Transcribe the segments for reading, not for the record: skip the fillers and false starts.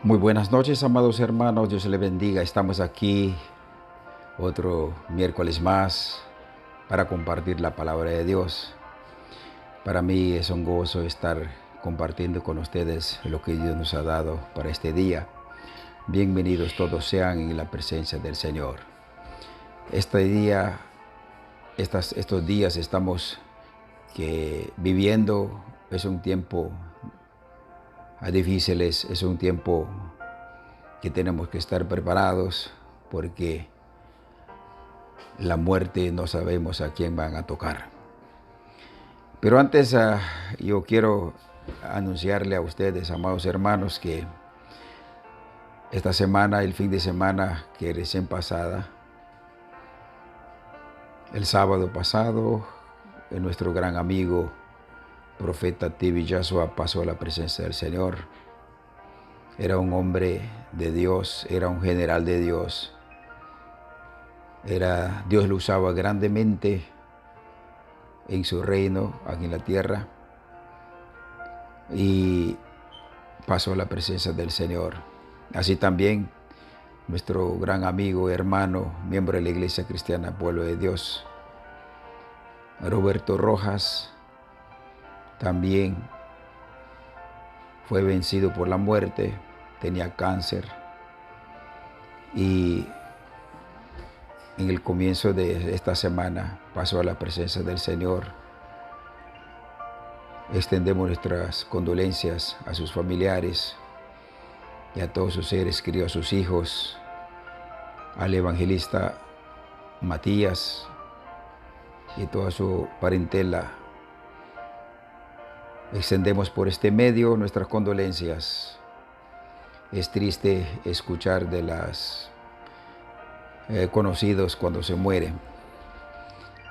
Muy buenas noches, amados hermanos. Dios les bendiga. Estamos aquí otro miércoles más para compartir la palabra de Dios. Para mí es un gozo estar compartiendo con ustedes lo que Dios nos ha dado para este día. Bienvenidos todos sean en la presencia del Señor. Este día, estos días estamos viviendo, es un tiempo difícil, es un tiempo que tenemos que estar preparados porque la muerte no sabemos a quién van a tocar. Pero antes yo quiero anunciarle a ustedes, amados hermanos, que esta semana, el fin de semana que recién pasada, el sábado pasado, nuestro gran amigo, profeta T.B. Joshua, pasó a la presencia del Señor. Era un hombre de Dios, era un general de Dios. Dios lo usaba grandemente en su reino, aquí en la tierra, y pasó a la presencia del Señor. Así también nuestro gran amigo, hermano, miembro de la Iglesia Cristiana Pueblo de Dios, Roberto Rojas, también fue vencido por la muerte, tenía cáncer, y en el comienzo de esta semana pasó a la presencia del Señor. Extendemos nuestras condolencias a sus familiares y a todos sus seres queridos, a sus hijos, al evangelista Matías y toda su parentela. Extendemos por este medio nuestras condolencias. Es triste escuchar de los conocidos cuando se mueren.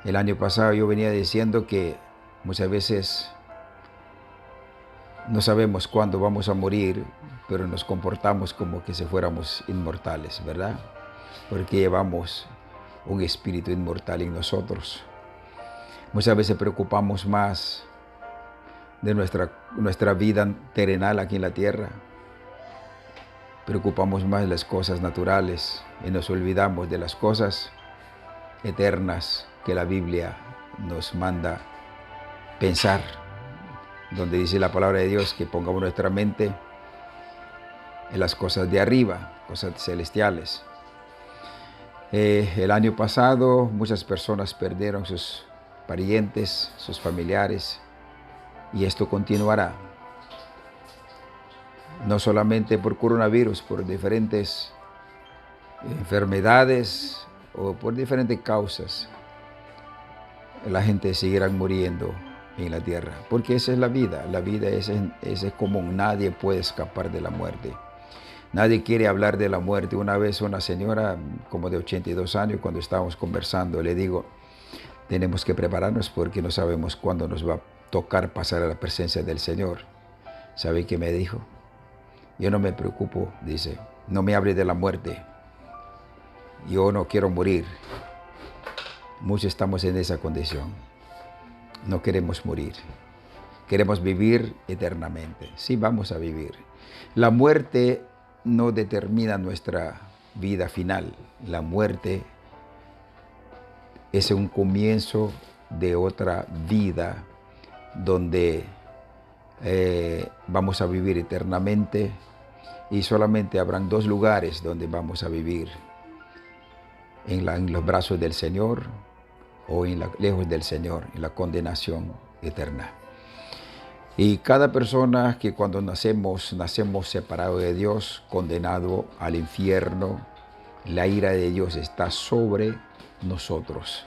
El año pasado yo venía diciendo que muchas veces no sabemos cuándo vamos a morir, pero nos comportamos como que si fuéramos inmortales, ¿verdad? Porque llevamos un espíritu inmortal en nosotros. Muchas veces preocupamos más de nuestra vida terrenal aquí en la tierra. Preocupamos más de las cosas naturales y nos olvidamos de las cosas eternas que la Biblia nos manda pensar, donde dice la palabra de Dios que pongamos nuestra mente en las cosas de arriba, cosas celestiales. El año pasado muchas personas perdieron sus parientes, sus familiares, y esto continuará. No solamente por coronavirus, por diferentes enfermedades o por diferentes causas, la gente seguirá muriendo en la tierra, porque esa es la vida. La vida es común, nadie puede escapar de la muerte. Nadie quiere hablar de la muerte. Una vez una señora como de 82 años, cuando estábamos conversando, le digo, tenemos que prepararnos porque no sabemos cuándo nos va a tocar pasar a la presencia del Señor. ¿Sabe qué me dijo? Yo no me preocupo, dice, no me hable de la muerte. Yo no quiero morir. Muchos estamos en esa condición. No queremos morir. Queremos vivir eternamente. Sí, vamos a vivir. La muerte no determina nuestra vida final. La muerte es un comienzo de otra vida donde vamos a vivir eternamente, y solamente habrán dos lugares donde vamos a vivir: en los brazos del Señor o lejos del Señor, en la condenación eterna. Y cada persona que cuando nacemos separados de Dios, condenado al infierno. La ira de Dios está sobre nosotros.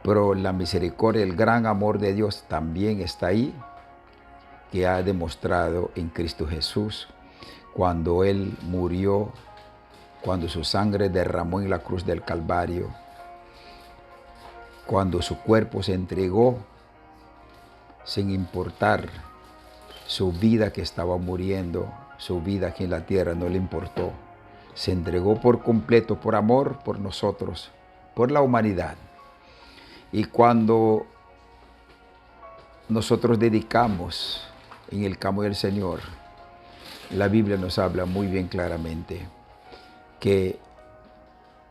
Pero la misericordia, el gran amor de Dios también está ahí, que ha demostrado en Cristo Jesús, cuando Él murió, cuando su sangre derramó en la cruz del Calvario, cuando su cuerpo se entregó sin importar su vida que estaba muriendo, su vida aquí en la tierra no le importó. Se entregó por completo, por amor por nosotros, por la humanidad. Y cuando nosotros dedicamos en el camino del Señor la Biblia nos habla muy bien claramente que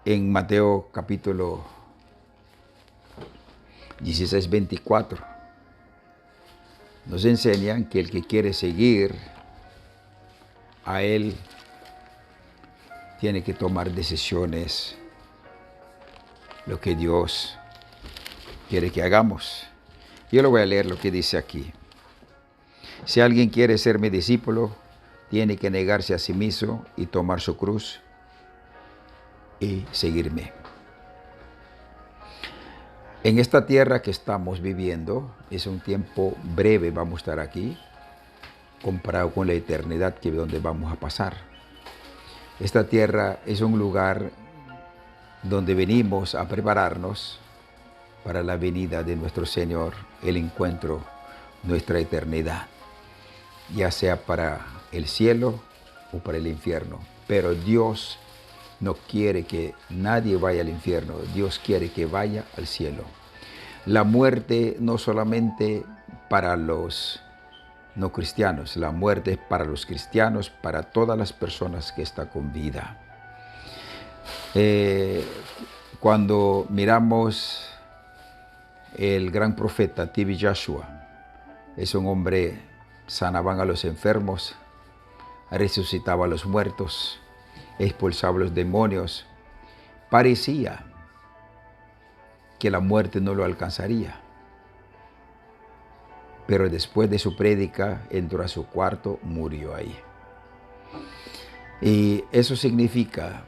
en Mateo capítulo 16, 24, nos enseñan que el que quiere seguir a Él tiene que tomar decisiones, lo que Dios quiere que hagamos. Yo le voy a leer lo que dice aquí. Si alguien quiere ser mi discípulo, tiene que negarse a sí mismo y tomar su cruz y seguirme. En esta tierra que estamos viviendo, es un tiempo breve, vamos a estar aquí, comparado con la eternidad que donde vamos a pasar. Esta tierra es un lugar donde venimos a prepararnos para la venida de nuestro Señor, el encuentro, nuestra eternidad, ya sea para el cielo o para el infierno. Pero Dios no quiere que nadie vaya al infierno, Dios quiere que vaya al cielo. La muerte no solamente para los no cristianos, la muerte es para los cristianos, para todas las personas que están con vida. Cuando miramos el gran profeta T.B. Joshua, es un hombre, sanaban a los enfermos, resucitaba a los muertos, expulsaba a los demonios. Parecía que la muerte no lo alcanzaría. Pero después de su prédica, entró a su cuarto, murió ahí. Y eso significa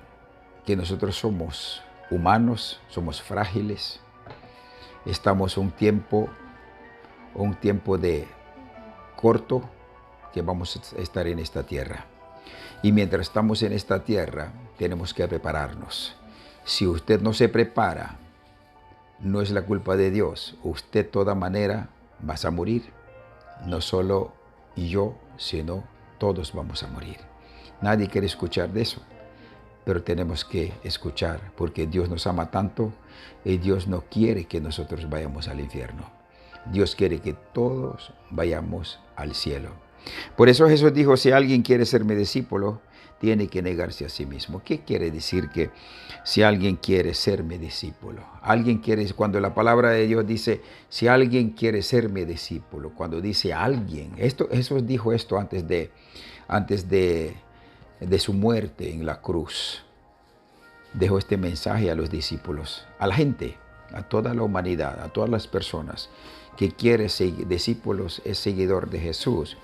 que nosotros somos humanos, somos frágiles. Estamos un tiempo de corto que vamos a estar en esta tierra. Y mientras estamos en esta tierra, tenemos que prepararnos. Si usted no se prepara, no es la culpa de Dios. Usted de toda manera vas a morir. No solo yo, sino todos vamos a morir. Nadie quiere escuchar de eso, pero tenemos que escuchar porque Dios nos ama tanto y Dios no quiere que nosotros vayamos al infierno. Dios quiere que todos vayamos al cielo. Por eso Jesús dijo, si alguien quiere ser mi discípulo, tiene que negarse a sí mismo. ¿Qué quiere decir que si alguien quiere ser mi discípulo? Alguien quiere, cuando la palabra de Dios dice, si alguien quiere ser mi discípulo, cuando dice alguien, Jesús dijo esto antes de su muerte en la cruz. Dejó este mensaje a los discípulos, a la gente, a toda la humanidad, a todas las personas que quiere ser discípulos, es seguidor de Jesús.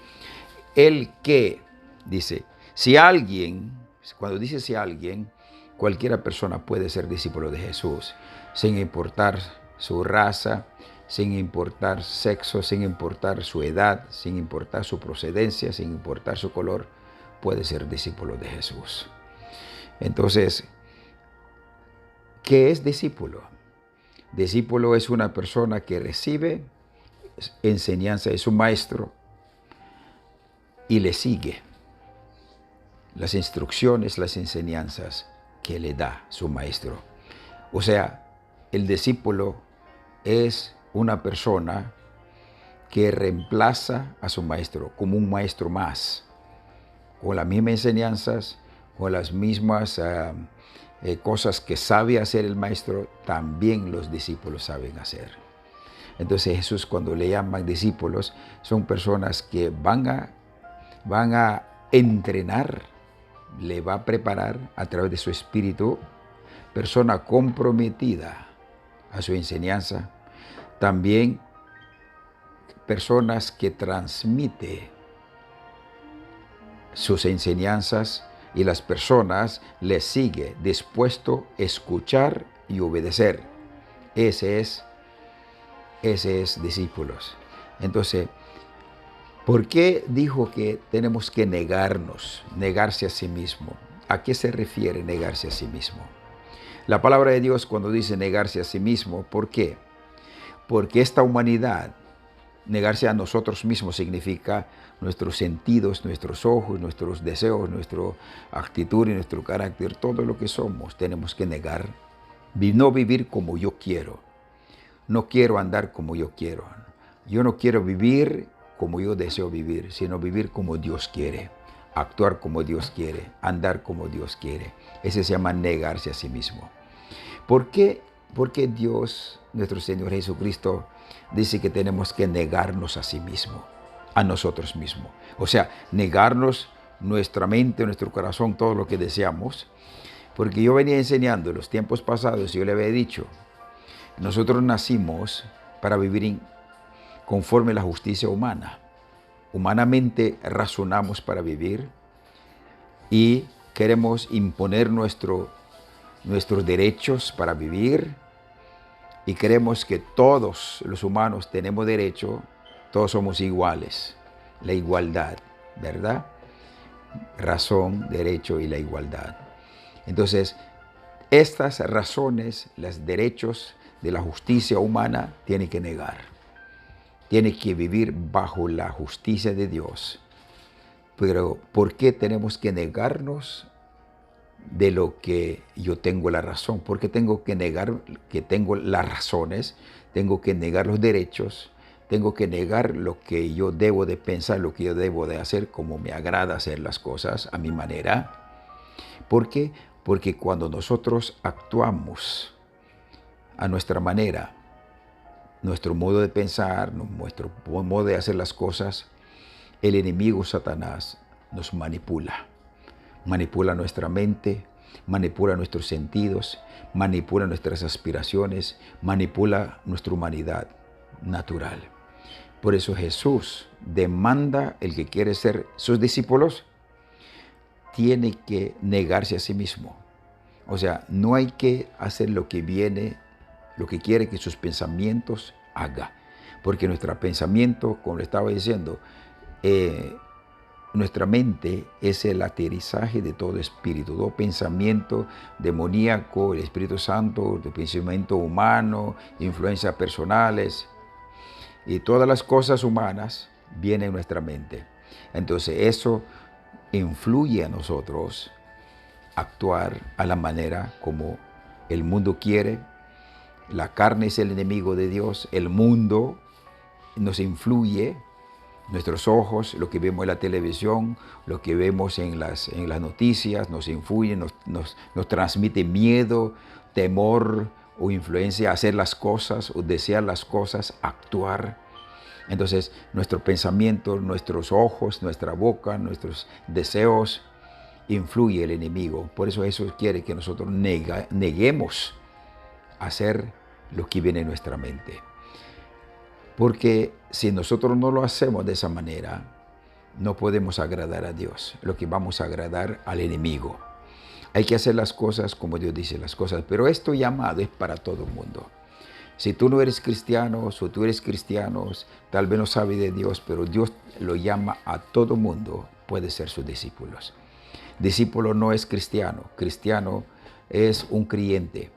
El que, dice, si alguien, cuando dice si alguien, cualquiera persona puede ser discípulo de Jesús, sin importar su raza, sin importar sexo, sin importar su edad, sin importar su procedencia, sin importar su color, puede ser discípulo de Jesús. Entonces, ¿qué es discípulo? Discípulo es una persona que recibe enseñanza de su maestro y le sigue las instrucciones, las enseñanzas que le da su maestro. O sea, el discípulo es una persona que reemplaza a su maestro como un maestro más, con las mismas enseñanzas, con las mismas cosas que sabe hacer el maestro, también los discípulos saben hacer. Entonces Jesús, cuando le llaman discípulos, son personas que van a entrenar, le va a preparar a través de su espíritu, persona comprometida a su enseñanza, también personas que transmiten sus enseñanzas y las personas le siguen dispuesto a escuchar y obedecer. Ese es discípulos. Entonces, ¿por qué dijo que tenemos que negarse a sí mismo? ¿A qué se refiere negarse a sí mismo? La palabra de Dios cuando dice negarse a sí mismo, ¿por qué? Porque esta humanidad, negarse a nosotros mismos significa nuestros sentidos, nuestros ojos, nuestros deseos, nuestra actitud y nuestro carácter, todo lo que somos, tenemos que negar. No vivir como yo quiero. No quiero andar como yo quiero. Yo no quiero vivir como yo deseo vivir, sino vivir como Dios quiere. actuar como Dios quiere, andar como Dios quiere. Ese se llama negarse a sí mismo. ¿Por qué? Porque Dios, nuestro Señor Jesucristo, dice que tenemos que negarnos a sí mismo, a nosotros mismos. O sea, negarnos nuestra mente, nuestro corazón, todo lo que deseamos. Porque yo venía enseñando en los tiempos pasados, y yo le había dicho, nosotros nacimos para vivir conforme a la justicia humana. Humanamente razonamos para vivir y queremos imponer nuestros derechos para vivir y creemos que todos los humanos tenemos derecho, todos somos iguales. La igualdad, ¿verdad? Razón, derecho y la igualdad. Entonces, estas razones, los derechos de la justicia humana, tienen que negar. Tienen que vivir bajo la justicia de Dios. Pero, ¿por qué tenemos que negarnos de lo que yo tengo la razón? ¿Por qué tengo que negar que tengo las razones? Tengo que negar los derechos. Tengo que negar lo que yo debo de pensar, lo que yo debo de hacer, como me agrada hacer las cosas a mi manera. ¿Por qué? Porque cuando nosotros actuamos a nuestra manera, nuestro modo de pensar, nuestro modo de hacer las cosas, el enemigo Satanás nos manipula. Manipula nuestra mente, manipula nuestros sentidos, manipula nuestras aspiraciones, manipula nuestra humanidad natural. Por eso Jesús demanda el que quiere ser sus discípulos, tiene que negarse a sí mismo. O sea, no hay que hacer lo que viene, lo que quiere que sus pensamientos haga. Porque nuestro pensamiento, como le estaba diciendo, nuestra mente es el aterrizaje de todo espíritu, todo pensamiento demoníaco, el Espíritu Santo, el pensamiento humano, influencias personales y todas las cosas humanas vienen en nuestra mente. Entonces eso influye a nosotros actuar a la manera como el mundo quiere. La carne es el enemigo de Dios, el mundo nos influye. Nuestros ojos, lo que vemos en la televisión, lo que vemos en las noticias, nos influye, nos transmite miedo, temor o influencia a hacer las cosas o desear las cosas, actuar. Entonces, nuestro pensamiento, nuestros ojos, nuestra boca, nuestros deseos, influye el enemigo. Por eso quiere que nosotros neguemos hacer lo que viene en nuestra mente. Porque si nosotros no lo hacemos de esa manera, no podemos agradar a Dios, lo que vamos a agradar al enemigo. Hay que hacer las cosas como Dios dice las cosas, pero esto llamado es para todo el mundo. Si tú no eres cristiano o tú eres cristiano, tal vez no sabes de Dios, pero Dios lo llama a todo mundo, puede ser sus discípulos. Discípulo no es cristiano, cristiano es un creyente.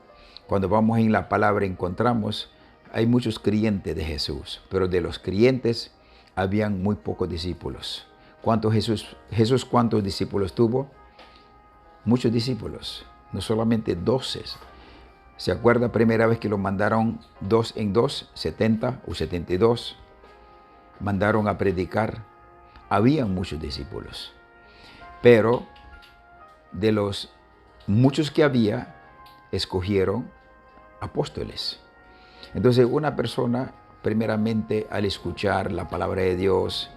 Cuando vamos en la palabra encontramos, hay muchos creyentes de Jesús, pero de los creyentes habían muy pocos discípulos. Jesús cuántos discípulos tuvo? Muchos discípulos, no solamente 12. ¿Se acuerda primera vez que lo mandaron 2 en 2, 70 o 72? Mandaron a predicar. Habían muchos discípulos, pero de los muchos que había, escogieron apóstoles. Entonces una persona, primeramente al escuchar la palabra de Dios,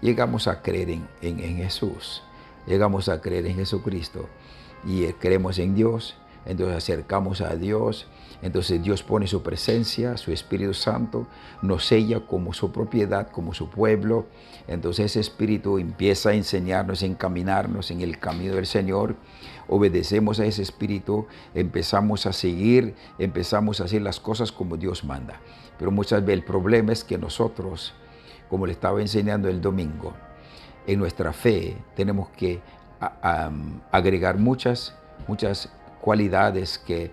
llegamos a creer en Jesús, llegamos a creer en Jesucristo y creemos en Dios, entonces acercamos a Dios, entonces Dios pone su presencia, su Espíritu Santo, nos sella como su propiedad, como su pueblo, entonces ese Espíritu empieza a enseñarnos, a encaminarnos en el camino del Señor, obedecemos a ese Espíritu, empezamos a seguir, empezamos a hacer las cosas como Dios manda. Pero muchas veces el problema es que nosotros, como le estaba enseñando el domingo, en nuestra fe tenemos que agregar muchas cualidades que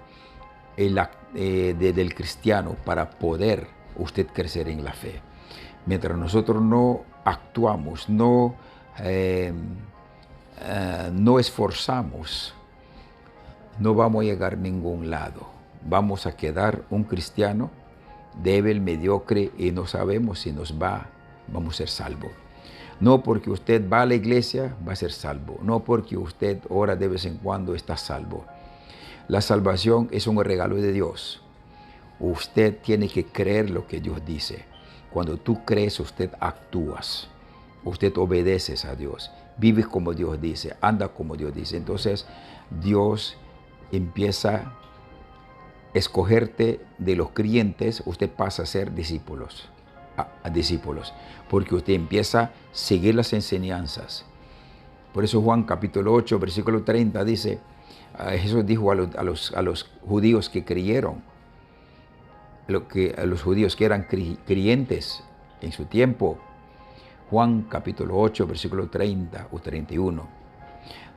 del cristiano para poder usted crecer en la fe. Mientras nosotros no actuamos, no esforzamos, no vamos a llegar a ningún lado. Vamos a quedar un cristiano débil, mediocre y no sabemos si vamos a ser salvos. No porque usted va a la iglesia va a ser salvo. No porque usted ora de vez en cuando está salvo. La salvación es un regalo de Dios. Usted tiene que creer lo que Dios dice. Cuando tú crees, usted actúas. Usted obedeces a Dios. Vives como Dios dice. Anda como Dios dice. Entonces, Dios empieza a escogerte de los creyentes. Usted pasa a ser discípulos. A discípulos. Porque usted empieza a seguir las enseñanzas. Por eso Juan capítulo 8, versículo 30 dice, Jesús dijo a los judíos que creyeron, a los judíos que eran creyentes en su tiempo, Juan capítulo 8, versículo 30 o 31,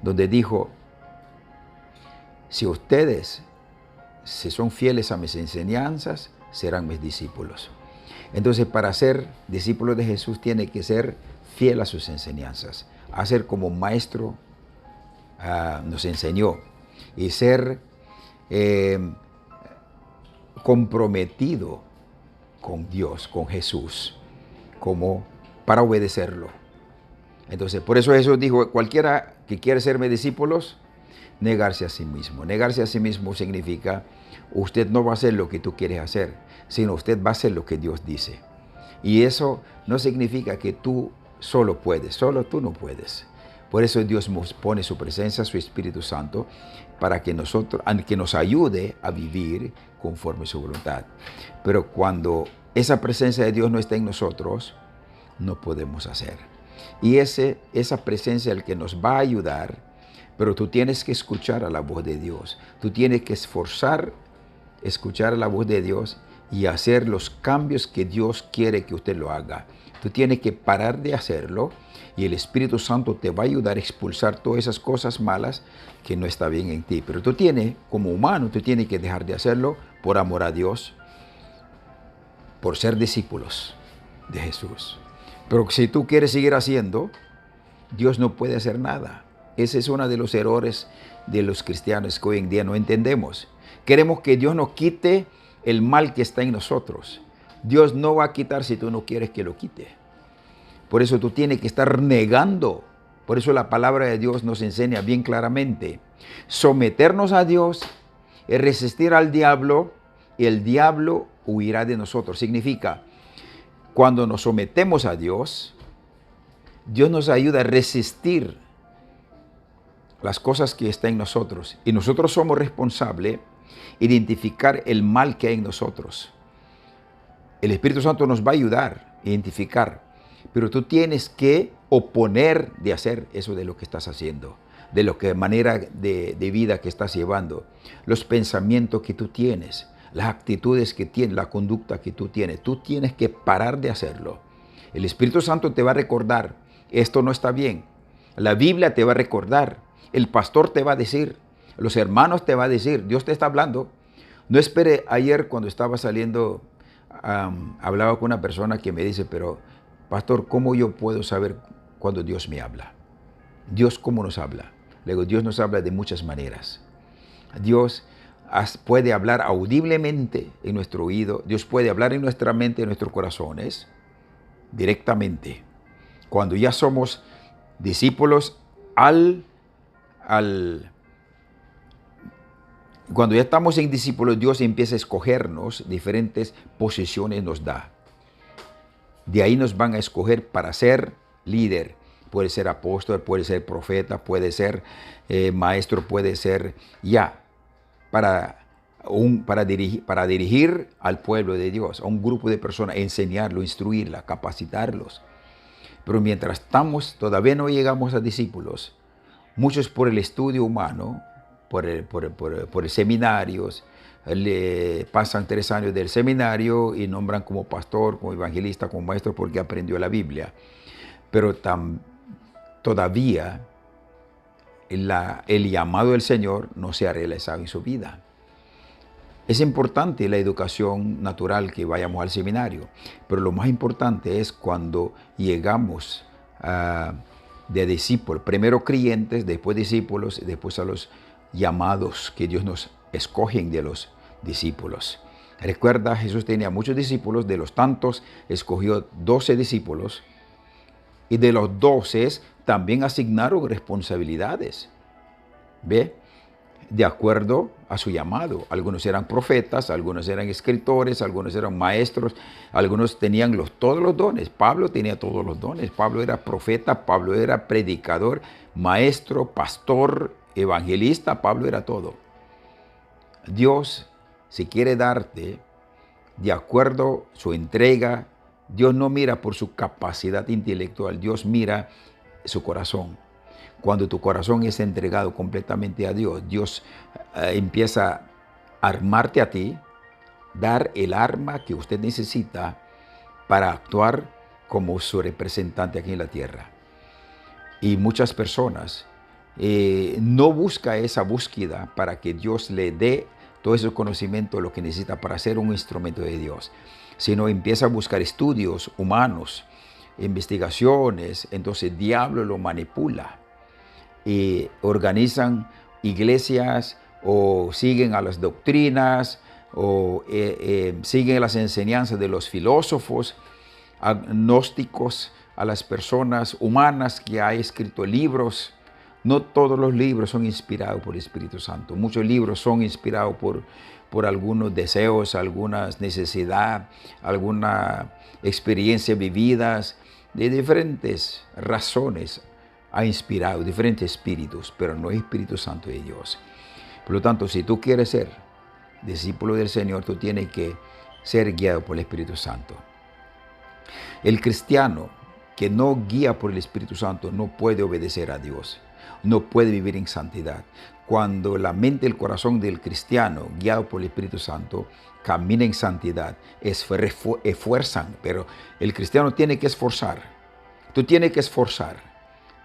donde dijo, si ustedes si son fieles a mis enseñanzas, serán mis discípulos. Entonces, para ser discípulo de Jesús, tiene que ser fiel a sus enseñanzas, hacer como maestro nos enseñó y ser comprometido con Dios, con Jesús, como para obedecerlo. Entonces, por eso Jesús dijo, cualquiera que quiera serme discípulos, negarse a sí mismo. Negarse a sí mismo significa, usted no va a hacer lo que tú quieres hacer, sino usted va a hacer lo que Dios dice. Y eso no significa que tú solo puedes, solo tú no puedes. Por eso Dios nos pone su presencia, su Espíritu Santo, para que nos ayude a vivir conforme a su voluntad. Pero cuando esa presencia de Dios no está en nosotros, no podemos hacer. Y esa presencia es el que nos va a ayudar, pero tú tienes que escuchar a la voz de Dios. Tú tienes que escuchar a la voz de Dios y hacer los cambios que Dios quiere que usted lo haga. Tú tienes que parar de hacerlo y el Espíritu Santo te va a ayudar a expulsar todas esas cosas malas que no está bien en ti. Pero tú tienes, como humano, tú tienes que dejar de hacerlo por amor a Dios, por ser discípulos de Jesús. Pero si tú quieres seguir haciendo, Dios no puede hacer nada. Ese es uno de los errores de los cristianos que hoy en día no entendemos. Queremos que Dios nos quite el mal que está en nosotros. Dios no va a quitar si tú no quieres que lo quite. Por eso tú tienes que estar negando. Por eso la palabra de Dios nos enseña bien claramente. Someternos a Dios es resistir al diablo y el diablo huirá de nosotros. Significa, cuando nos sometemos a Dios, Dios nos ayuda a resistir las cosas que están en nosotros. Y nosotros somos responsables de identificar el mal que hay en nosotros. El Espíritu Santo nos va a ayudar a identificar. Pero tú tienes que oponer de hacer eso de lo que estás haciendo, de lo que manera de vida que estás llevando, los pensamientos que tú tienes, las actitudes que tienes, la conducta que tú tienes. Tú tienes que parar de hacerlo. El Espíritu Santo te va a recordar, esto no está bien. La Biblia te va a recordar, el pastor te va a decir, los hermanos te va a decir, Dios te está hablando. No espere, ayer cuando estaba saliendo, hablaba con una persona que me dice, pero pastor, ¿cómo yo puedo saber cuando Dios me habla? Dios, ¿cómo nos habla? Le digo, Dios nos habla de muchas maneras. Dios puede hablar audiblemente en nuestro oído. Dios puede hablar en nuestra mente, en nuestros corazones, directamente. Cuando ya somos discípulos, cuando ya estamos en discípulos, Dios empieza a escogernos, diferentes posiciones nos da. De ahí nos van a escoger para ser líder. Puede ser apóstol, puede ser profeta, puede ser maestro, puede ser para dirigir al pueblo de Dios, a un grupo de personas, enseñarlo, instruirla, capacitarlos. Pero mientras todavía no llegamos a discípulos, muchos por el estudio humano, por el seminarios, pasan 3 años del seminario y nombran como pastor, como evangelista, como maestro porque aprendió la Biblia. Pero todavía el llamado del Señor no se ha realizado en su vida. Es importante la educación natural que vayamos al seminario, pero lo más importante es cuando llegamos de discípulos, primero creyentes, después discípulos, después a los llamados que Dios nos escogen de los discípulos. Recuerda, Jesús tenía muchos discípulos, de los tantos escogió 12 discípulos Y de los 12 también asignaron responsabilidades. ¿Ve? De acuerdo a su llamado. Algunos eran profetas, algunos eran escritores, algunos eran maestros, algunos tenían todos los dones. Pablo tenía todos los dones. Pablo era profeta, Pablo era predicador, maestro, pastor, evangelista. Pablo era todo. Dios, si quiere darte de acuerdo a su entrega, Dios no mira por su capacidad intelectual, Dios mira su corazón. Cuando tu corazón es entregado completamente a Dios, Dios empieza a armarte a ti, dar el arma que usted necesita para actuar como su representante aquí en la tierra. Y muchas personas no buscan esa búsqueda para que Dios le dé todo ese conocimiento, lo que necesita para ser un instrumento de Dios, sino empieza a buscar estudios humanos, investigaciones. Entonces el diablo lo manipula. Y organizan iglesias o siguen a las doctrinas o siguen las enseñanzas de los filósofos agnósticos, a las personas humanas que han escrito libros. No todos los libros son inspirados por el Espíritu Santo. Muchos libros son inspirados por algunos deseos, algunas necesidades, alguna experiencia vividas, de diferentes razones. Ha inspirado diferentes espíritus, pero no es Espíritu Santo de Dios. Por lo tanto, si tú quieres ser discípulo del Señor, tú tienes que ser guiado por el Espíritu Santo. El cristiano que no guía por el Espíritu Santo no puede obedecer a Dios, no puede vivir en santidad. Cuando la mente y el corazón del cristiano, guiado por el Espíritu Santo, camina en santidad, esfuerzan, pero el cristiano tiene que esforzar. Tú tienes que esforzar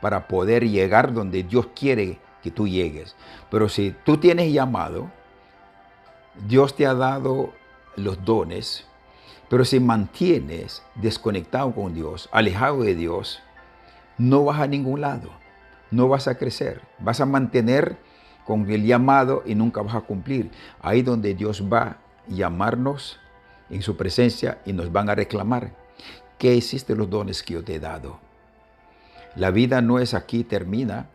para poder llegar donde Dios quiere que tú llegues. Pero si tú tienes llamado, Dios te ha dado los dones, pero si mantienes desconectado con Dios, alejado de Dios, no vas a ningún lado, no vas a crecer, vas a mantener con el llamado y nunca vas a cumplir. Ahí donde Dios va a llamarnos en su presencia y nos van a reclamar: ¿qué hiciste los dones que yo te he dado? La vida no es aquí, termina.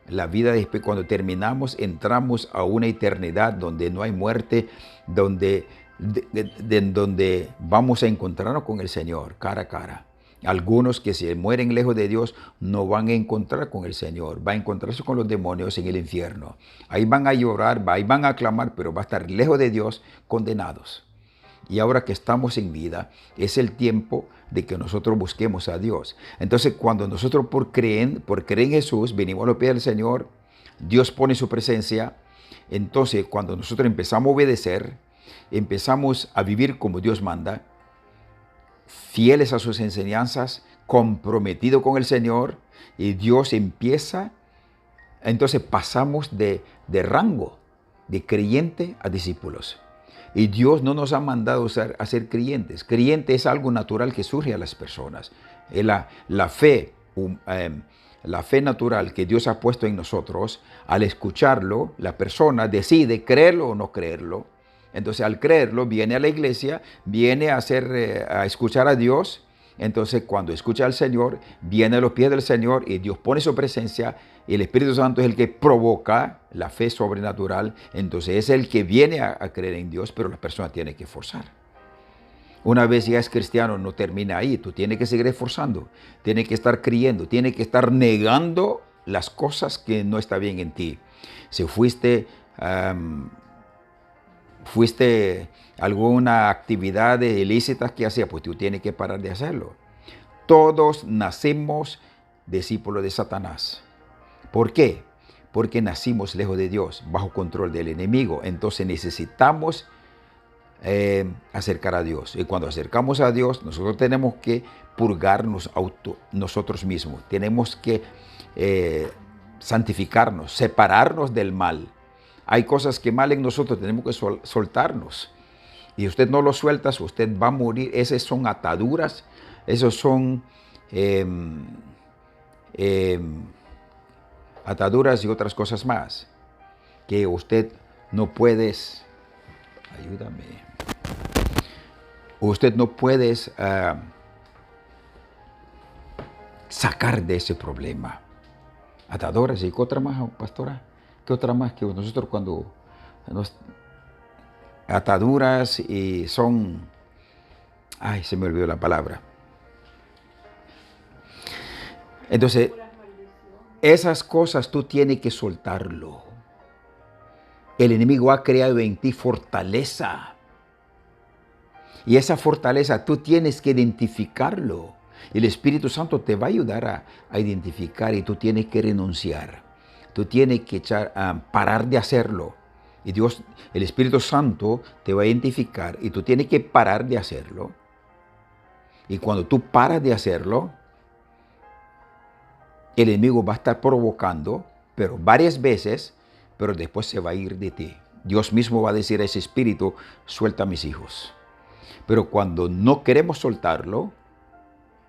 La vida después, cuando terminamos, entramos a una eternidad donde no hay muerte, donde vamos a encontrarnos con el Señor cara a cara. Algunos que se mueren lejos de Dios no van a encontrar con el Señor, van a encontrarse con los demonios en el infierno. Ahí van a llorar, ahí van a clamar, pero va a estar lejos de Dios, condenados. Y ahora que estamos en vida, es el tiempo de que nosotros busquemos a Dios. Entonces, cuando nosotros por creer en Jesús, venimos a los pies del Señor, Dios pone su presencia. Entonces, cuando nosotros empezamos a obedecer, empezamos a vivir como Dios manda, fieles a sus enseñanzas, comprometidos con el Señor, y Dios empieza, entonces pasamos de rango de creyente a discípulos. Y Dios no nos ha mandado a ser creyentes. Creyente es algo natural que surge a las personas. La fe natural que Dios ha puesto en nosotros, al escucharlo, la persona decide creerlo o no creerlo. Entonces, al creerlo, viene a la iglesia, viene a escuchar a Dios. Entonces, cuando escucha al Señor, viene a los pies del Señor y Dios pone su presencia. Y el Espíritu Santo es el que provoca la fe sobrenatural. Entonces, es el que viene a creer en Dios, pero la persona tiene que esforzar. Una vez ya es cristiano, no termina ahí. Tú tienes que seguir esforzando. Tienes que estar creyendo. Tienes que estar negando las cosas que no están bien en ti. Si fuiste alguna actividad ilícita que hacía, pues tú tienes que parar de hacerlo. Todos nacemos discípulos de Satanás. ¿Por qué? Porque nacimos lejos de Dios, bajo control del enemigo. Entonces necesitamos acercar a Dios. Y cuando acercamos a Dios, nosotros tenemos que purgarnos nosotros mismos. Tenemos que santificarnos, separarnos del mal. Hay cosas que mal en nosotros, tenemos que soltarnos. Y usted no lo suelta, usted va a morir. Esas son ataduras, esos son ataduras y otras cosas más que usted no puede, ayúdame, usted no puede sacar de ese problema. Ataduras. ¿Y qué otra más, pastora? ¿Qué otra más que nosotros cuando nos ataduras y son... Ay, se me olvidó la palabra. Entonces, esas cosas tú tienes que soltarlo. El enemigo ha creado en ti fortaleza. Y esa fortaleza tú tienes que identificarlo. El Espíritu Santo te va a ayudar a identificar y tú tienes que renunciar. Tú tienes que parar de hacerlo. Y Dios, el Espíritu Santo te va a identificar y tú tienes que parar de hacerlo. Y cuando tú paras de hacerlo, el enemigo va a estar provocando, pero varias veces, pero después se va a ir de ti. Dios mismo va a decir a ese espíritu, suelta a mis hijos. Pero cuando no queremos soltarlo,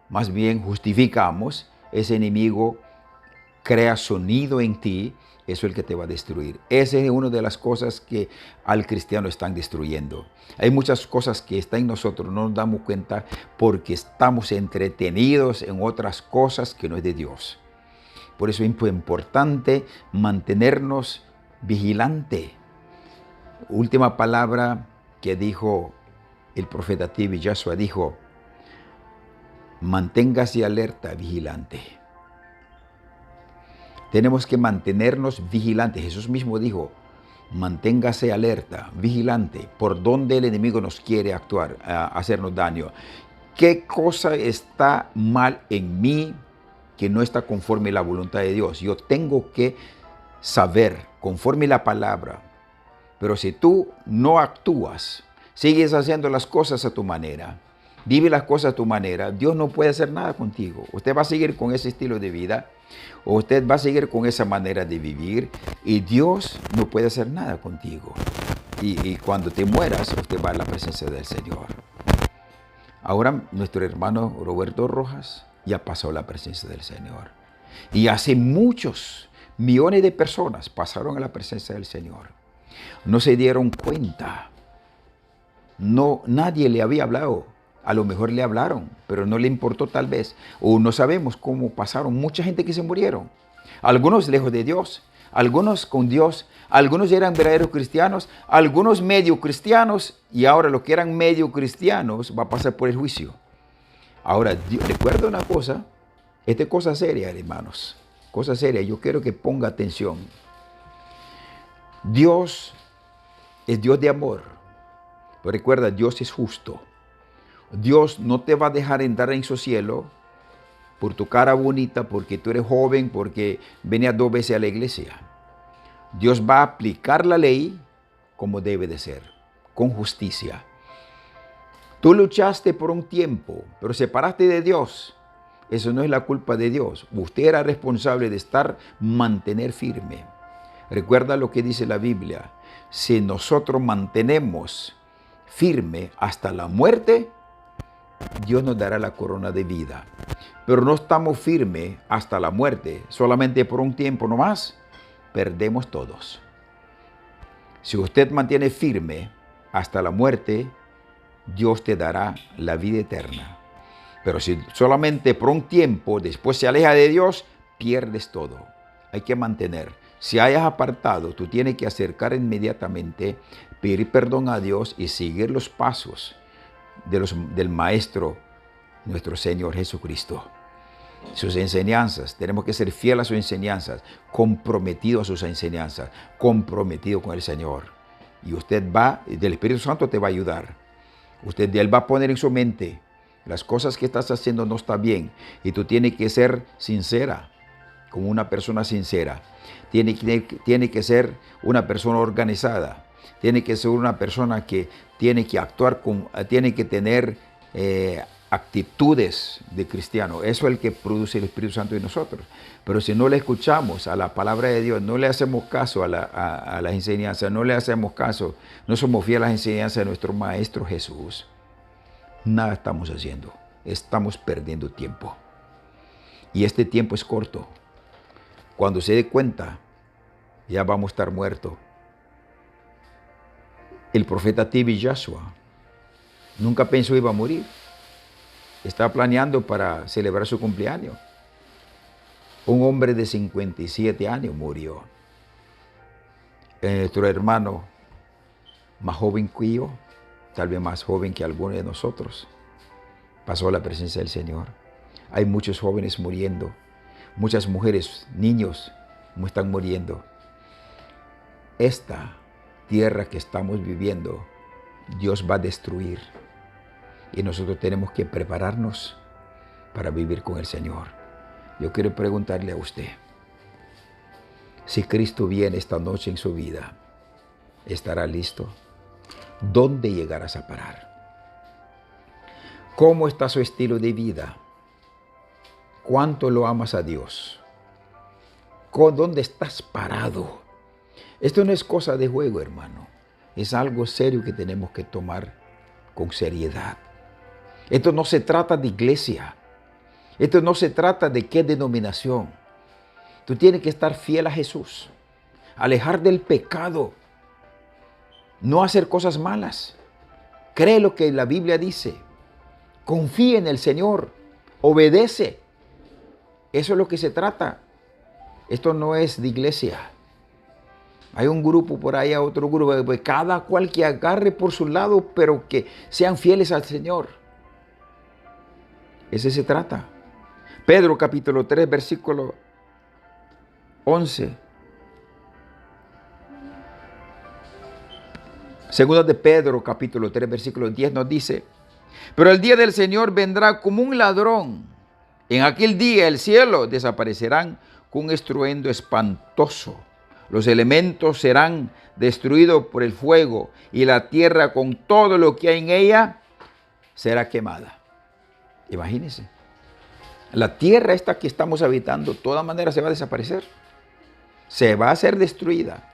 más bien justificamos, ese enemigo crea sonido en ti, eso es el que te va a destruir. Esa es una de las cosas que al cristiano están destruyendo. Hay muchas cosas que están en nosotros, no nos damos cuenta porque estamos entretenidos en otras cosas que no es de Dios. Por eso es importante mantenernos vigilantes. Última palabra que dijo el profeta T.B. Joshua, dijo, manténgase alerta, vigilante. Tenemos que mantenernos vigilantes. Jesús mismo dijo, manténgase alerta, vigilante, por donde el enemigo nos quiere actuar, hacernos daño. ¿Qué cosa está mal en mí que no está conforme a la voluntad de Dios? Yo tengo que saber, conforme a la palabra. Pero si tú no actúas, sigues haciendo las cosas a tu manera, vive las cosas a tu manera, Dios no puede hacer nada contigo. Usted va a seguir con ese estilo de vida, o usted va a seguir con esa manera de vivir, y Dios no puede hacer nada contigo. Y cuando te mueras, usted va a la presencia del Señor. Ahora nuestro hermano Roberto Rojas ya pasó a la presencia del Señor. Y hace muchos millones de personas pasaron a la presencia del Señor. No se dieron cuenta. No, nadie le había hablado. A lo mejor le hablaron, pero no le importó tal vez. O no sabemos cómo pasaron. Mucha gente que se murieron. Algunos lejos de Dios, algunos con Dios, algunos eran verdaderos cristianos, algunos medio cristianos, y ahora los que eran medio cristianos va a pasar por el juicio. Ahora, recuerda una cosa, esta es cosa seria, hermanos, cosa seria, yo quiero que ponga atención. Dios es Dios de amor, pero recuerda, Dios es justo. Dios no te va a dejar entrar en su cielo por tu cara bonita, porque tú eres joven, porque venías 2 veces a la iglesia. Dios va a aplicar la ley como debe de ser, con justicia. Tú luchaste por un tiempo, pero separaste de Dios. Eso no es la culpa de Dios. Usted era responsable de mantener firme. Recuerda lo que dice la Biblia. Si nosotros mantenemos firme hasta la muerte, Dios nos dará la corona de vida. Pero no estamos firmes hasta la muerte, solamente por un tiempo nomás, perdemos todos. Si usted mantiene firme hasta la muerte, Dios te dará la vida eterna. Pero si solamente por un tiempo después se aleja de Dios, pierdes todo. Hay que mantener. Si hayas apartado, tú tienes que acercar inmediatamente, pedir perdón a Dios y seguir los pasos del Maestro, nuestro Señor Jesucristo. Sus enseñanzas, tenemos que ser fieles a sus enseñanzas, comprometidos a sus enseñanzas, comprometidos con el Señor. Y usted del Espíritu Santo te va a ayudar. Él va a poner en su mente, las cosas que estás haciendo no está bien. Y tú tienes que ser sincera, como una persona sincera. Tiene que ser una persona organizada. Tiene que ser una persona que tiene que actuar, tiene que tener actitudes de cristiano. Eso es el que produce el Espíritu Santo en nosotros. Pero si no le escuchamos a la palabra de Dios, no le hacemos caso a las enseñanzas, no le hacemos caso, no somos fieles a las enseñanzas de nuestro Maestro Jesús, nada estamos haciendo. Estamos perdiendo tiempo. Y este tiempo es corto. Cuando se dé cuenta, ya vamos a estar muertos. El profeta T.B. Joshua nunca pensó iba a morir. Estaba planeando para celebrar su cumpleaños. Un hombre de 57 años murió. Nuestro hermano, más joven que yo, tal vez más joven que alguno de nosotros, pasó a la presencia del Señor. Hay muchos jóvenes muriendo, muchas mujeres, niños están muriendo. Esta tierra que estamos viviendo, Dios va a destruir. Y nosotros tenemos que prepararnos para vivir con el Señor. Yo quiero preguntarle a usted, si Cristo viene esta noche en su vida, ¿estará listo? ¿Dónde llegarás a parar? ¿Cómo está su estilo de vida? ¿Cuánto lo amas a Dios? ¿Dónde estás parado? Esto no es cosa de juego, hermano. Es algo serio que tenemos que tomar con seriedad. Esto no se trata de iglesia. Esto no se trata de qué denominación. Tú tienes que estar fiel a Jesús. Alejar del pecado. No hacer cosas malas. Cree lo que la Biblia dice. Confía en el Señor. Obedece. Eso es lo que se trata. Esto no es de iglesia. Hay un grupo por ahí, otro grupo. Cada cual que agarre por su lado, pero que sean fieles al Señor. Ese se trata. Pedro capítulo 3, versículo 11. Segunda de Pedro capítulo 3, versículo 10 nos dice: pero el día del Señor vendrá como un ladrón. En aquel día el cielo desaparecerán con un estruendo espantoso. Los elementos serán destruidos por el fuego y la tierra con todo lo que hay en ella será quemada. Imagínense. La tierra esta que estamos habitando, de todas maneras se va a desaparecer. Se va a ser destruida.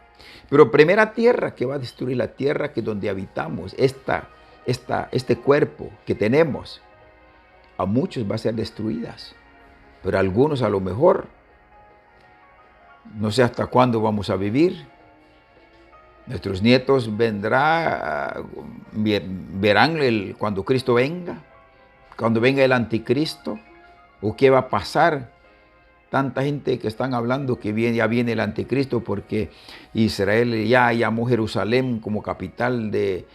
Pero primera tierra que va a destruir, la tierra que donde habitamos, este cuerpo que tenemos, a muchos va a ser destruidas. Pero a algunos a lo mejor, no sé hasta cuándo vamos a vivir. Nuestros nietos verán cuando Cristo venga, cuando venga el anticristo, o qué va a pasar. Tanta gente que están hablando que ya viene el anticristo porque Israel ya llamó Jerusalén como capital de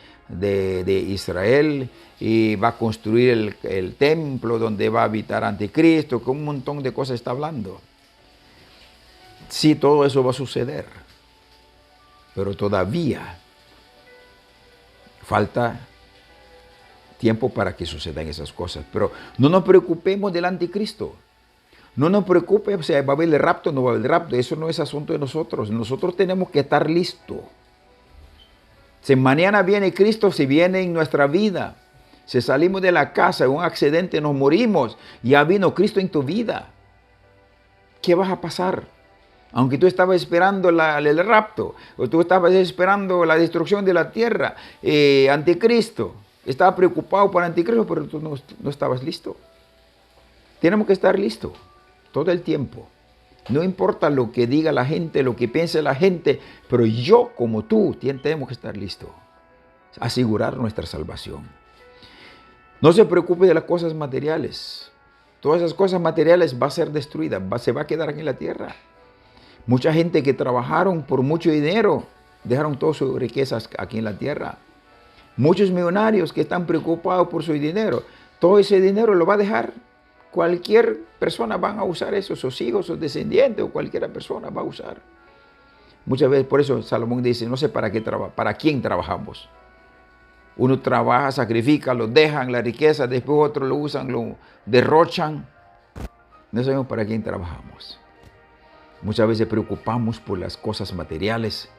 Israel y va a construir el templo donde va a habitar anticristo, con un montón de cosas está hablando. Sí, todo eso va a suceder, pero todavía falta tiempo para que sucedan esas cosas. Pero no nos preocupemos del anticristo. No nos preocupe, o sea, va a haber el rapto, no va a haber el rapto. Eso no es asunto de nosotros. Nosotros tenemos que estar listos. Si mañana viene Cristo, si viene en nuestra vida, si salimos de la casa, en un accidente nos morimos, ya vino Cristo en tu vida. ¿Qué vas a pasar? Aunque tú estabas esperando el rapto, o tú estabas esperando la destrucción de la tierra, anticristo, estabas preocupado por anticristo, pero tú no estabas listo. Tenemos que estar listos todo el tiempo. No importa lo que diga la gente, lo que piense la gente, pero yo como tú tenemos que estar listos. Asegurar nuestra salvación. No se preocupe de las cosas materiales. Todas esas cosas materiales van a ser destruidas, se va a quedar aquí en la tierra. Mucha gente que trabajaron por mucho dinero, dejaron todas sus riquezas aquí en la tierra. Muchos millonarios que están preocupados por su dinero, todo ese dinero lo va a dejar. Cualquier persona van a usar eso, sus hijos, sus descendientes o cualquier persona va a usar. Muchas veces, por eso Salomón dice, no sé para quién trabajamos. Uno trabaja, sacrifica, lo dejan, la riqueza, después otros lo usan, lo derrochan. No sabemos para quién trabajamos. Muchas veces preocupamos por las cosas materiales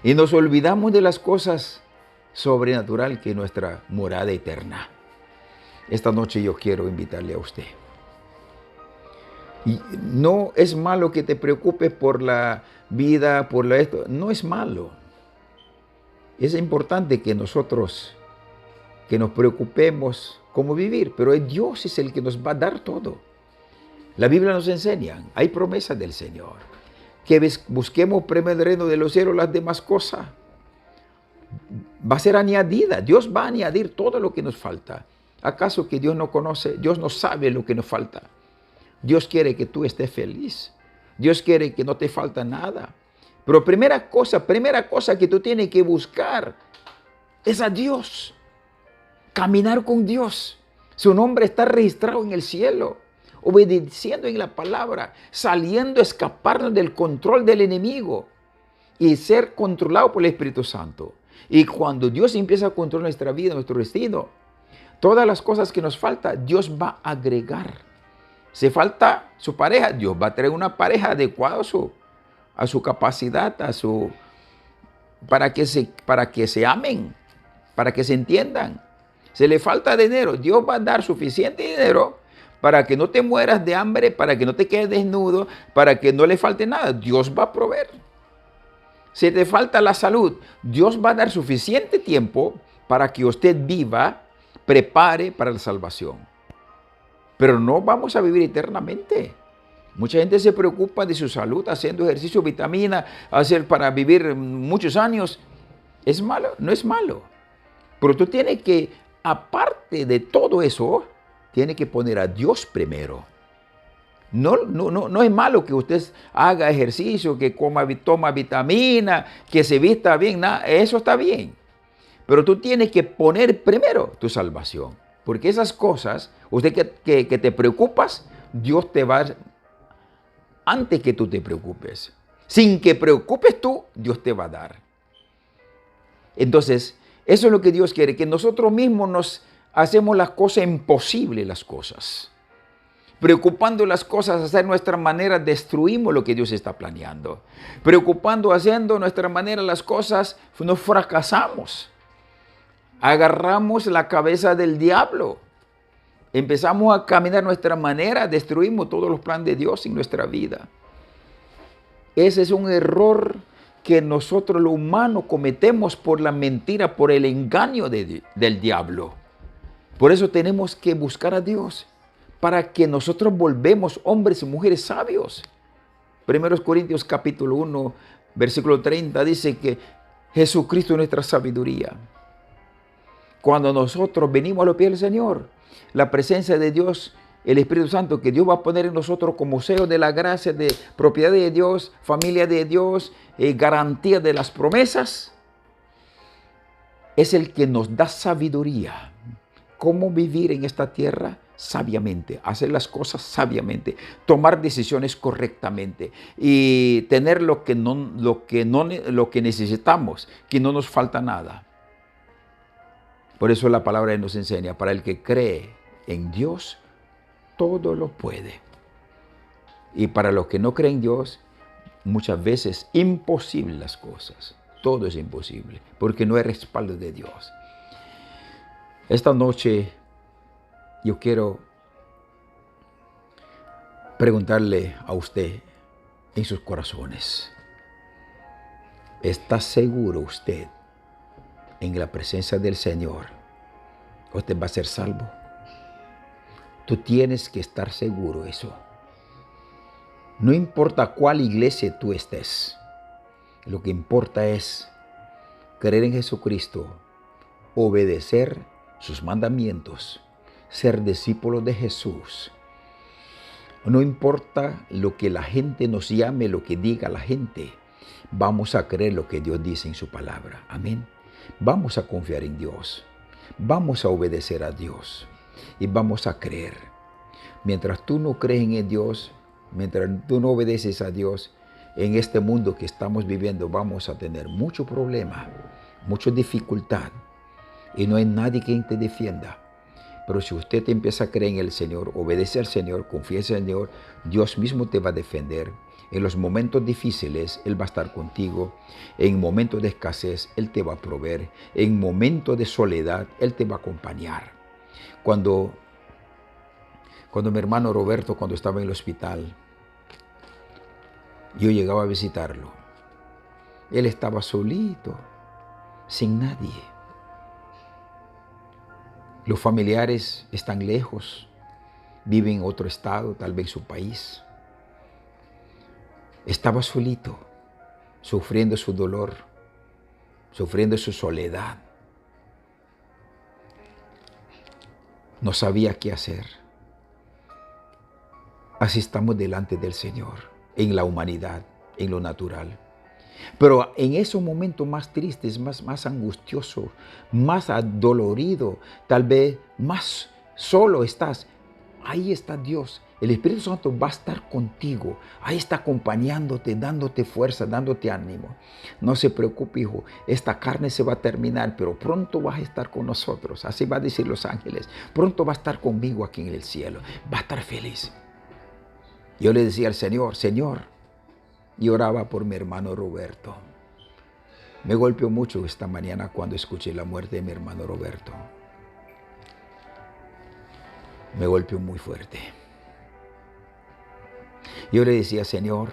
y nos olvidamos de las cosas sobrenaturales que es nuestra morada eterna. Esta noche yo quiero invitarle a usted. Y no es malo que te preocupes por la vida, esto. No es malo. Es importante que nosotros nos preocupemos cómo vivir, pero Dios es el que nos va a dar todo. La Biblia nos enseña, hay promesas del Señor, que busquemos primero el reino de los cielos, las demás cosas va a ser añadida. Dios va a añadir todo lo que nos falta. ¿Acaso que Dios no conoce? Dios no sabe lo que nos falta. Dios quiere que tú estés feliz. Dios quiere que no te falta nada. Pero primera cosa que tú tienes que buscar es a Dios. Caminar con Dios. Su nombre está registrado en el cielo. Obedeciendo en la palabra. Saliendo, escaparnos del control del enemigo. Y ser controlado por el Espíritu Santo. Y cuando Dios empieza a controlar nuestra vida, nuestro destino, todas las cosas que nos faltan, Dios va a agregar. Si falta su pareja, Dios va a traer una pareja adecuada a su capacidad, para que se amen, para que se entiendan. Si le falta dinero, Dios va a dar suficiente dinero para que no te mueras de hambre, para que no te quedes desnudo, para que no le falte nada. Dios va a proveer. Si te falta la salud, Dios va a dar suficiente tiempo para que usted viva, prepare para la salvación. Pero no vamos a vivir eternamente. Mucha gente se preocupa de su salud, haciendo ejercicio, vitamina, para vivir muchos años. ¿Es malo? No es malo. Pero tú tienes que, aparte de todo eso, tienes que poner a Dios primero. No es malo que usted haga ejercicio, que toma vitamina, que se vista bien, nada, eso está bien. Pero tú tienes que poner primero tu salvación. Porque esas cosas, usted que te preocupas, Dios te va a... Antes que tú te preocupes. Sin que preocupes tú, Dios te va a dar. Entonces, eso es lo que Dios quiere, que nosotros mismos nos hacemos las cosas imposibles, las cosas. Preocupando las cosas, hacer nuestra manera, destruimos lo que Dios está planeando. Preocupando, haciendo nuestra manera las cosas, nos fracasamos. Agarramos la cabeza del diablo. Empezamos a caminar nuestra manera, destruimos todos los planes de Dios en nuestra vida. Ese es un error que nosotros los humanos cometemos por la mentira, por el engaño del diablo. Por eso tenemos que buscar a Dios, para que nosotros volvemos hombres y mujeres sabios. 1 Corintios capítulo 1, versículo 30 dice que Jesucristo es nuestra sabiduría. Cuando nosotros venimos a los pies del Señor, la presencia de Dios, el Espíritu Santo que Dios va a poner en nosotros como sello de la gracia, de propiedad de Dios, familia de Dios, garantía de las promesas, es el que nos da sabiduría. ¿Cómo vivir en esta tierra? Sabiamente, hacer las cosas sabiamente, tomar decisiones correctamente y tener lo que necesitamos, que no nos falta nada. Por eso la palabra nos enseña, para el que cree en Dios, todo lo puede. Y para los que no creen en Dios, muchas veces imposible las cosas. Todo es imposible, porque no hay respaldo de Dios. Esta noche yo quiero preguntarle a usted en sus corazones, ¿está seguro usted en la presencia del Señor? ¿Usted va a ser salvo? Tú tienes que estar seguro de eso. No importa cuál iglesia tú estés, lo que importa es creer en Jesucristo, obedecer sus mandamientos, ser discípulos de Jesús. No importa lo que la gente nos llame, lo que diga la gente, vamos a creer lo que Dios dice en su palabra. Amén. Vamos a confiar en Dios. Vamos a obedecer a Dios. Y vamos a creer. Mientras tú no crees en Dios, mientras tú no obedeces a Dios, en este mundo que estamos viviendo vamos a tener mucho problema, mucha dificultad. Y no hay nadie quien te defienda. Pero si usted empieza a creer en el Señor, obedece al Señor, confía en el Señor, Dios mismo te va a defender. En los momentos difíciles, Él va a estar contigo. En momentos de escasez, Él te va a proveer. En momentos de soledad, Él te va a acompañar. Cuando mi hermano Roberto, cuando estaba en el hospital, yo llegaba a visitarlo. Él estaba solito, sin nadie. Los familiares están lejos, viven en otro estado, tal vez su país. Estaba solito, sufriendo su dolor, sufriendo su soledad. No sabía qué hacer. Así estamos delante del Señor. en la humanidad, en lo natural. Pero en esos momentos más tristes, más angustiosos, más adolorido, tal vez más solo estás, ahí está Dios. El Espíritu Santo va a estar contigo. Ahí está acompañándote, dándote fuerza, dándote ánimo. No se preocupe, hijo. Esta carne se va a terminar, pero pronto vas a estar con nosotros. Así va a decir los ángeles. Pronto va a estar conmigo aquí en el cielo. Va a estar feliz. Yo le decía al Señor, Señor, y oraba por mi hermano Roberto. Me golpeó mucho esta mañana cuando escuché la muerte de mi hermano Roberto. Me golpeó muy fuerte. Yo le decía, Señor,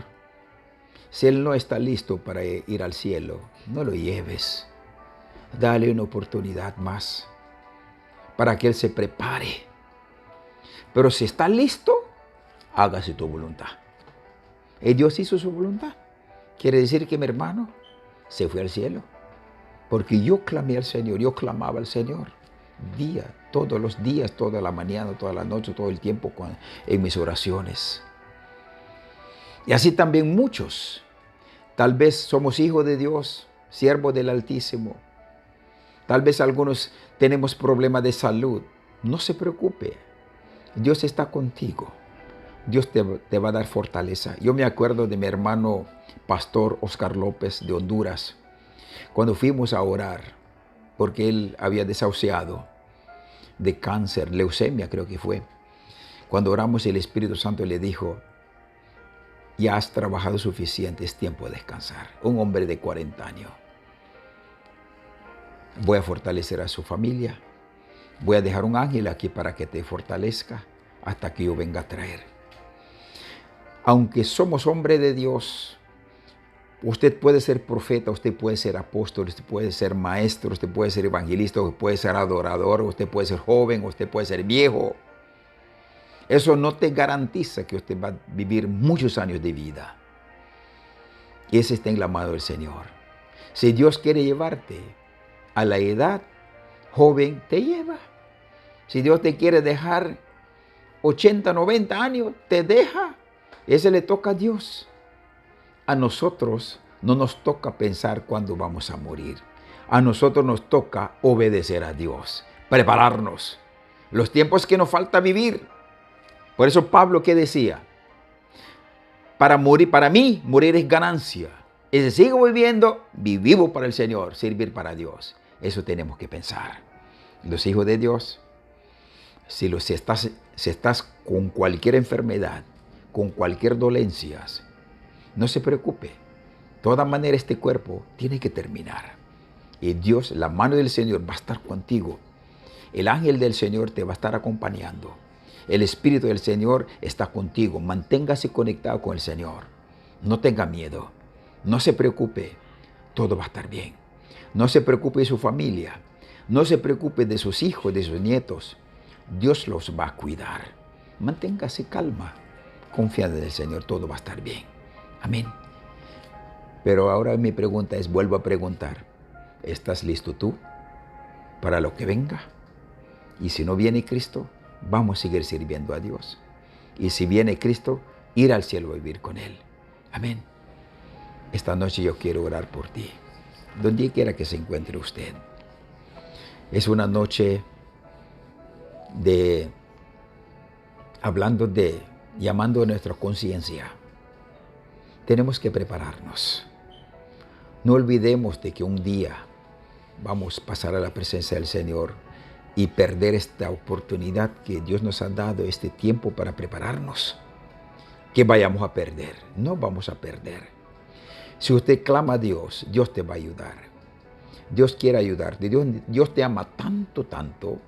si Él no está listo para ir al cielo, no lo lleves. Dale una oportunidad más para que Él se prepare. Pero si está listo, hágase tu voluntad. Y Dios hizo su voluntad. Quiere decir que mi hermano se fue al cielo. Porque yo clamé al Señor, yo clamaba al Señor. Todos los días, toda la mañana, toda la noche, todo el tiempo en mis oraciones. Y así también muchos. Tal vez somos hijos de Dios, siervos del Altísimo. Tal vez algunos tenemos problemas de salud. No se preocupe. Dios está contigo. Dios te va a dar fortaleza. Yo me acuerdo de mi hermano pastor Oscar López de Honduras, cuando fuimos a orar, porque él había desahuciado de cáncer, leucemia creo que fue. Cuando oramos, el Espíritu Santo le dijo, ya has trabajado suficiente, es tiempo de descansar. Un hombre de 40 años. Voy a fortalecer a su familia. Voy a dejar un ángel aquí para que te fortalezca hasta que yo venga a traer. Aunque somos hombres de Dios, usted puede ser profeta, usted puede ser apóstol, usted puede ser maestro, usted puede ser evangelista, usted puede ser adorador, usted puede ser joven, usted puede ser viejo. Eso no te garantiza que usted va a vivir muchos años de vida. Y ese está en la mano del Señor. Si Dios quiere llevarte a la edad joven, te lleva. Si Dios te quiere dejar 80, 90 años, te deja. Ese le toca a Dios. A nosotros no nos toca pensar cuándo vamos a morir. A nosotros nos toca obedecer a Dios, prepararnos. Los tiempos que nos falta vivir. Por eso Pablo, ¿qué decía? Para mí, morir es ganancia. Y si sigo viviendo, vivo para el Señor, servir para Dios. Eso tenemos que pensar. Los hijos de Dios, si estás con cualquier enfermedad, con cualquier dolencia, no se preocupe. De todas maneras, este cuerpo tiene que terminar. Y Dios, la mano del Señor va a estar contigo. El ángel del Señor te va a estar acompañando. El Espíritu del Señor está contigo. Manténgase conectado con el Señor. No tenga miedo. No se preocupe. Todo va a estar bien. No se preocupe de su familia. No se preocupe de sus hijos, de sus nietos. Dios los va a cuidar. Manténgase calma. Confiada en el Señor. Todo va a estar bien. Amén. Pero ahora mi pregunta es, vuelvo a preguntar. ¿Estás listo tú para lo que venga? Y si no viene Cristo, vamos a seguir sirviendo a Dios. Y si viene Cristo, ir al cielo a vivir con Él. Amén. Esta noche yo quiero orar por ti, donde quiera que se encuentre usted. Es una noche llamando a nuestra conciencia. Tenemos que prepararnos. No olvidemos de que un día vamos a pasar a la presencia del Señor y perder esta oportunidad que Dios nos ha dado, este tiempo para prepararnos. Que vayamos a perder. No vamos a perder. Si usted clama a Dios, Dios te va a ayudar. Dios quiere ayudarte. Dios te ama tanto, tanto.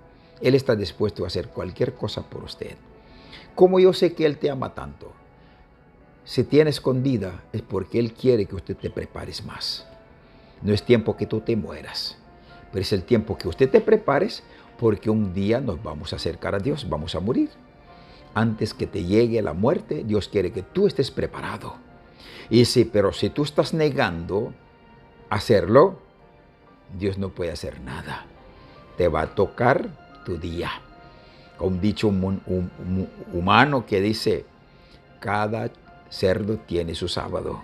Él está dispuesto a hacer cualquier cosa por usted. Como yo sé que Él te ama tanto. Si tienes con vida es porque Él quiere que usted te prepares más. No es tiempo que tú te mueras, pero es el tiempo que usted te prepares, porque un día nos vamos a acercar a Dios, vamos a morir. Antes que te llegue la muerte, Dios quiere que tú estés preparado. Pero si tú estás negando hacerlo, Dios no puede hacer nada. Te va a tocar tu día. Un dicho humano que dice, cada cerdo tiene su sábado.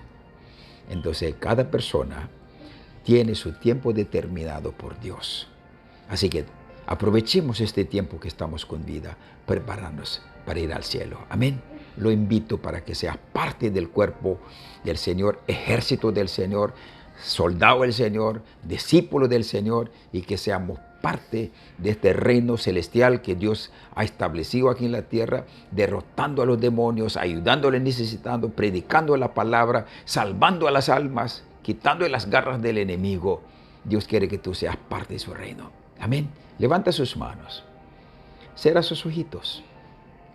Entonces cada persona tiene su tiempo determinado por Dios. Así que aprovechemos este tiempo que estamos con vida, prepararnos para ir al cielo. Amén. Lo invito para que seas parte del cuerpo del Señor, ejército del Señor, soldado del Señor, discípulo del Señor, y que seamos parte de este reino celestial que Dios ha establecido aquí en la tierra, derrotando a los demonios, ayudando a los necesitados, predicando la palabra, salvando a las almas, quitando las garras del enemigo. Dios quiere que tú seas parte de su reino. Amén. Levanta sus manos, cierra sus ojitos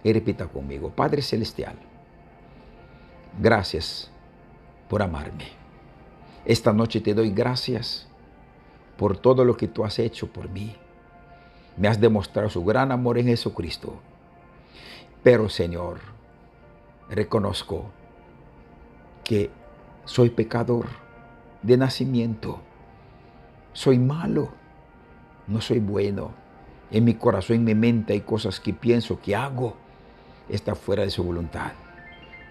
y repita conmigo: Padre Celestial, gracias por amarme. Esta noche te doy gracias por todo lo que tú has hecho por mí. Me has demostrado su gran amor en Jesucristo. Pero, Señor, reconozco que soy pecador de nacimiento. Soy malo, no soy bueno. En mi corazón, en mi mente hay cosas que pienso, que hago, está fuera de su voluntad.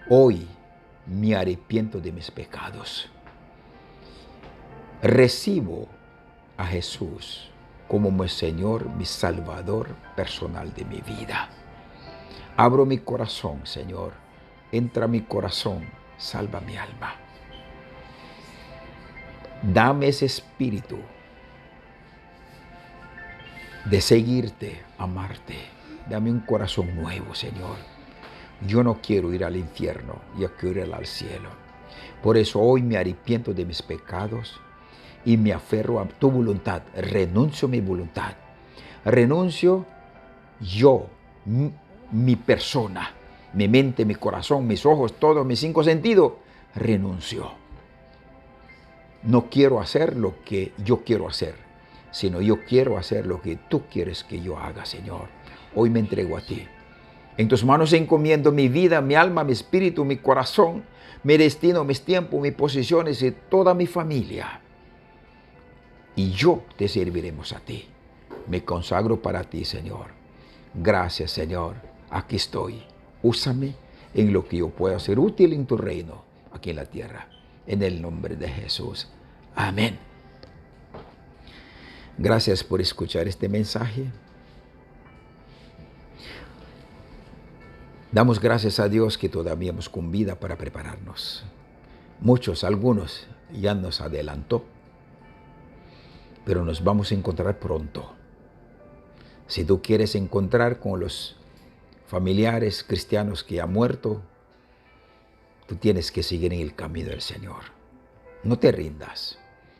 Hoy me arrepiento de mis pecados. Recibo a Jesús como mi Señor, mi Salvador personal de mi vida. Abro mi corazón, Señor. Entra a mi corazón, salva mi alma. Dame ese espíritu de seguirte, amarte. Dame un corazón nuevo, Señor. Yo no quiero ir al infierno, yo quiero ir al cielo. Por eso hoy me arrepiento de mis pecados y me aferro a tu voluntad. Renuncio a mi voluntad. Renuncio yo, mi persona, mi mente, mi corazón, mis ojos, todos mis 5 sentidos. Renuncio. No quiero hacer lo que yo quiero hacer, sino yo quiero hacer lo que tú quieres que yo haga, Señor. Hoy me entrego a ti. En tus manos encomiendo mi vida, mi alma, mi espíritu, mi corazón, mi destino, mis tiempos, mis posiciones y toda mi familia. Y yo te serviremos a ti. Me consagro para ti, Señor. Gracias, Señor. Aquí estoy. Úsame en lo que yo pueda ser útil en tu reino, aquí en la tierra. En el nombre de Jesús. Amén. Gracias por escuchar este mensaje. Damos gracias a Dios que todavía hemos con vida para prepararnos. Algunos ya nos adelantó, pero nos vamos a encontrar pronto. Si tú quieres encontrar con los familiares cristianos que han muerto, tú tienes que seguir en el camino del Señor. No te rindas.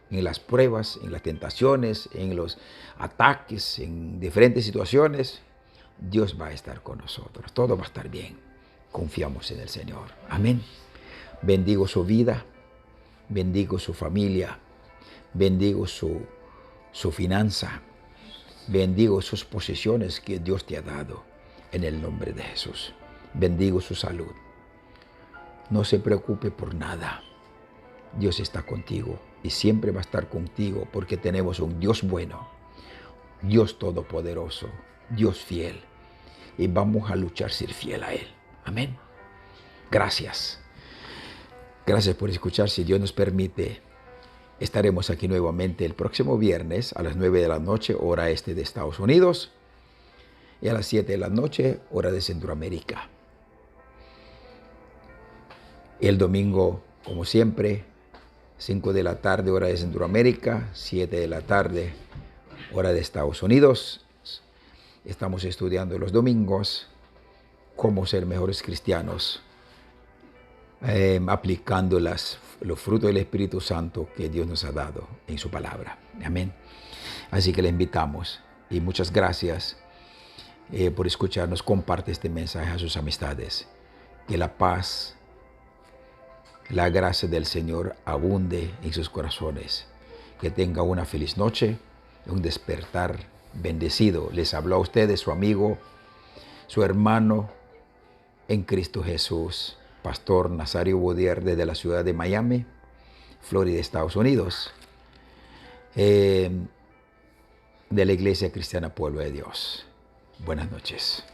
En las pruebas, en las tentaciones, en los ataques, en diferentes situaciones, Dios va a estar con nosotros. Todo va a estar bien. Confiamos en el Señor. Amén. Bendigo su vida, bendigo su familia, bendigo su finanza, bendigo sus posesiones que Dios te ha dado en el nombre de Jesús. Bendigo su salud. No se preocupe por nada. Dios está contigo y siempre va a estar contigo porque tenemos un Dios bueno, Dios todopoderoso, Dios fiel. Y vamos a luchar ser fiel a Él. Amén. Gracias. Gracias por escuchar. Si Dios nos permite, estaremos aquí nuevamente el próximo viernes a las 9 de la noche, hora este de Estados Unidos, y a las 7 de la noche, hora de Centroamérica. El domingo, como siempre, 5 de la tarde, hora de Centroamérica, 7 de la tarde, hora de Estados Unidos. Estamos estudiando los domingos cómo ser mejores cristianos, aplicando los frutos del Espíritu Santo que Dios nos ha dado en su palabra. Amén. Así que le invitamos y muchas gracias por escucharnos. Comparte este mensaje a sus amistades. Que la paz, la gracia del Señor abunde en sus corazones. Que tenga una feliz noche, un despertar bendecido. Les habló a ustedes su amigo, su hermano en Cristo Jesús, Pastor Nazario Bodier, desde la ciudad de Miami, Florida, Estados Unidos, de la Iglesia Cristiana Pueblo de Dios. Buenas noches.